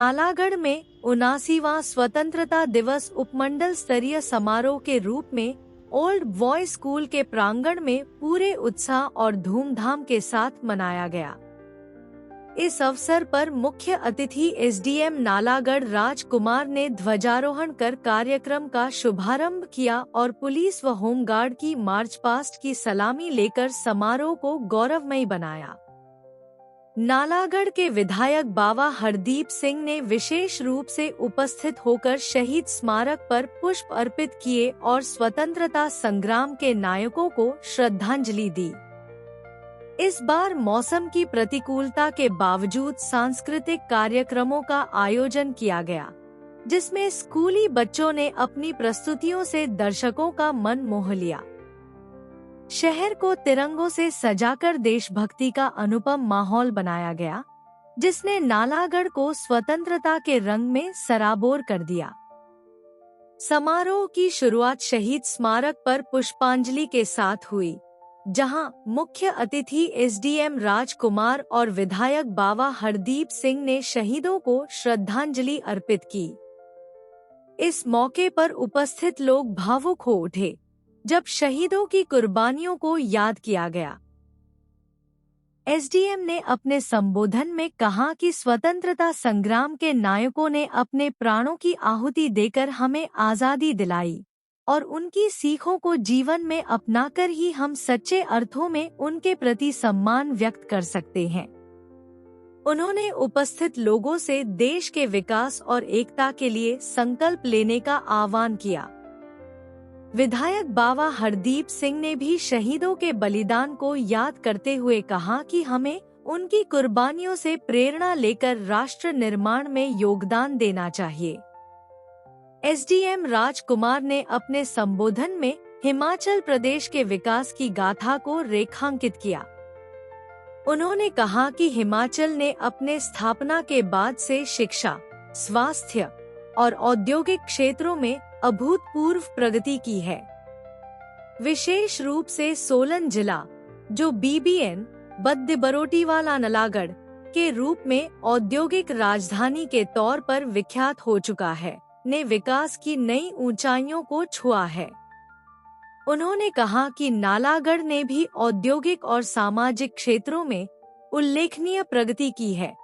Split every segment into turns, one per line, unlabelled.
नालागढ़ में 79वां स्वतंत्रता दिवस उपमंडल स्तरीय समारोह के रूप में ओल्ड बॉयज स्कूल के प्रांगण में पूरे उत्साह और धूमधाम के साथ मनाया गया। इस अवसर पर मुख्य अतिथि एसडीएम नालागढ़ राजकुमार ने ध्वजारोहण कर कार्यक्रम का शुभारंभ किया और पुलिस व होमगार्ड की मार्च पास्ट की सलामी लेकर समारोह को गौरवमयी बनाया। नालागढ़ के विधायक बाबा हरदीप सिंह ने विशेष रूप से उपस्थित होकर शहीद स्मारक पर पुष्प अर्पित किए और स्वतंत्रता संग्राम के नायकों को श्रद्धांजलि दी। इस बार मौसम की प्रतिकूलता के बावजूद सांस्कृतिक कार्यक्रमों का आयोजन किया गया, जिसमें स्कूली बच्चों ने अपनी प्रस्तुतियों से दर्शकों का मन मोह लिया। शहर को तिरंगों से सजाकर देशभक्ति का अनुपम माहौल बनाया गया, जिसने नालागढ़ को स्वतंत्रता के रंग में सराबोर कर दिया। समारोह की शुरुआत शहीद स्मारक पर पुष्पांजलि के साथ हुई, जहां मुख्य अतिथि एसडीएम राजकुमार और विधायक बाबा हरदीप सिंह ने शहीदों को श्रद्धांजलि अर्पित की। इस मौके पर उपस्थित लोग भावुक हो उठे, जब शहीदों की कुर्बानियों को याद किया गया। एसडीएम ने अपने संबोधन में कहा कि स्वतंत्रता संग्राम के नायकों ने अपने प्राणों की आहुति देकर हमें आजादी दिलाई और उनकी सीखों को जीवन में अपनाकर ही हम सच्चे अर्थों में उनके प्रति सम्मान व्यक्त कर सकते हैं। उन्होंने उपस्थित लोगों से देश के विकास और एकता के लिए संकल्प लेने का आह्वान किया। विधायक बाबा हरदीप सिंह ने भी शहीदों के बलिदान को याद करते हुए कहा कि हमें उनकी कुर्बानियों से प्रेरणा लेकर राष्ट्र निर्माण में योगदान देना चाहिए। एसडीएम राजकुमार ने अपने संबोधन में हिमाचल प्रदेश के विकास की गाथा को रेखांकित किया। उन्होंने कहा कि हिमाचल ने अपने स्थापना के बाद से शिक्षा, स्वास्थ्य और औद्योगिक क्षेत्रों में अभूतपूर्व प्रगति की है। विशेष रूप से सोलन जिला, जो बीबीएन बद्दीबरोटीवाला नालागढ़ के रूप में औद्योगिक राजधानी के तौर पर विख्यात हो चुका है, ने विकास की नई ऊंचाइयों को छुआ है। उन्होंने कहा कि नालागढ़ ने भी औद्योगिक और सामाजिक क्षेत्रों में उल्लेखनीय प्रगति की है,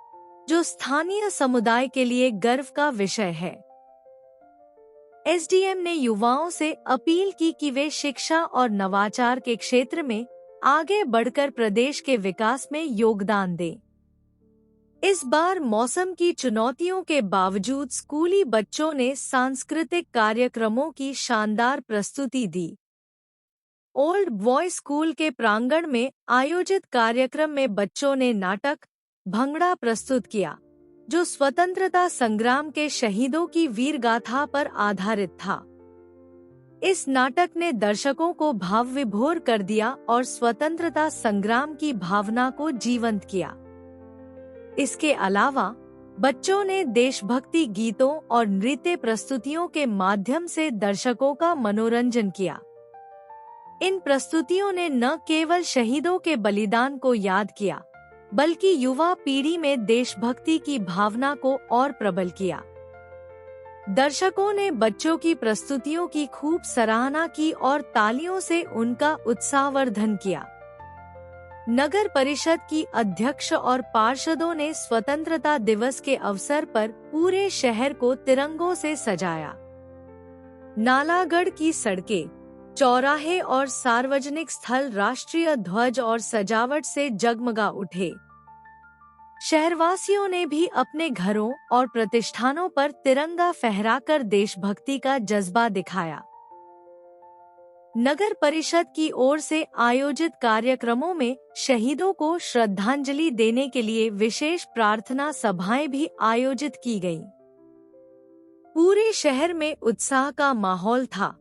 जो स्थानीय समुदाय के लिए गर्व का विषय है। एसडीएम ने युवाओं से अपील की कि वे शिक्षा और नवाचार के क्षेत्र में आगे बढ़कर प्रदेश के विकास में योगदान दें। इस बार मौसम की चुनौतियों के बावजूद स्कूली बच्चों ने सांस्कृतिक कार्यक्रमों की शानदार प्रस्तुति दी। ओल्ड बॉयज स्कूल के प्रांगण में आयोजित कार्यक्रम में बच्चों ने नाटक भंगड़ा प्रस्तुत किया, जो स्वतंत्रता संग्राम के शहीदों की वीर गाथा पर आधारित था। इस नाटक ने दर्शकों को भाव विभोर कर दिया और स्वतंत्रता संग्राम की भावना को जीवंत किया। इसके अलावा बच्चों ने देशभक्ति गीतों और नृत्य प्रस्तुतियों के माध्यम से दर्शकों का मनोरंजन किया। इन प्रस्तुतियों ने न केवल शहीदों के बलिदान को याद किया, बल्कि युवा पीढ़ी में देशभक्ति की भावना को और प्रबल किया। दर्शकों ने बच्चों की प्रस्तुतियों की खूब सराहना की और तालियों से उनका उत्साहवर्धन किया। नगर परिषद की अध्यक्ष और पार्षदों ने स्वतंत्रता दिवस के अवसर पर पूरे शहर को तिरंगों से सजाया। नालागढ़ की सड़कें, चौराहे और सार्वजनिक स्थल राष्ट्रीय ध्वज और सजावट से जगमगा उठे। शहरवासियों ने भी अपने घरों और प्रतिष्ठानों पर तिरंगा फहराकर देशभक्ति का जज्बा दिखाया। नगर परिषद की ओर से आयोजित कार्यक्रमों में शहीदों को श्रद्धांजलि देने के लिए विशेष प्रार्थना सभाएं भी आयोजित की गईं। पूरे शहर में उत्साह का माहौल था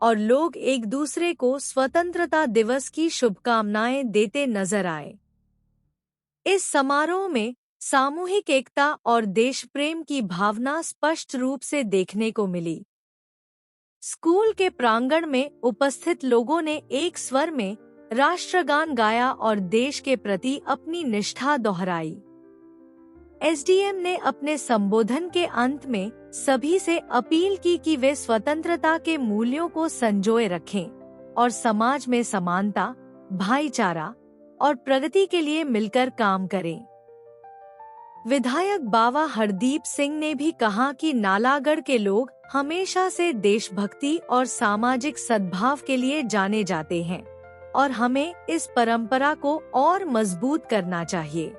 और लोग एक दूसरे को स्वतंत्रता दिवस की शुभकामनाएं देते नजर आए। इस समारोह में सामूहिक एकता और देश प्रेम की भावना स्पष्ट रूप से देखने को मिली। स्कूल के प्रांगण में उपस्थित लोगों ने एक स्वर में राष्ट्रगान गाया और देश के प्रति अपनी निष्ठा दोहराई। एसडीएम ने अपने संबोधन के अंत में सभी से अपील की कि वे स्वतंत्रता के मूल्यों को संजोए रखें और समाज में समानता, भाईचारा और प्रगति के लिए मिलकर काम करें। विधायक बावा हरदीप सिंह ने भी कहा कि नालागढ़ के लोग हमेशा से देशभक्ति और सामाजिक सद्भाव के लिए जाने जाते हैं और हमें इस परंपरा को और मजबूत करना चाहिए।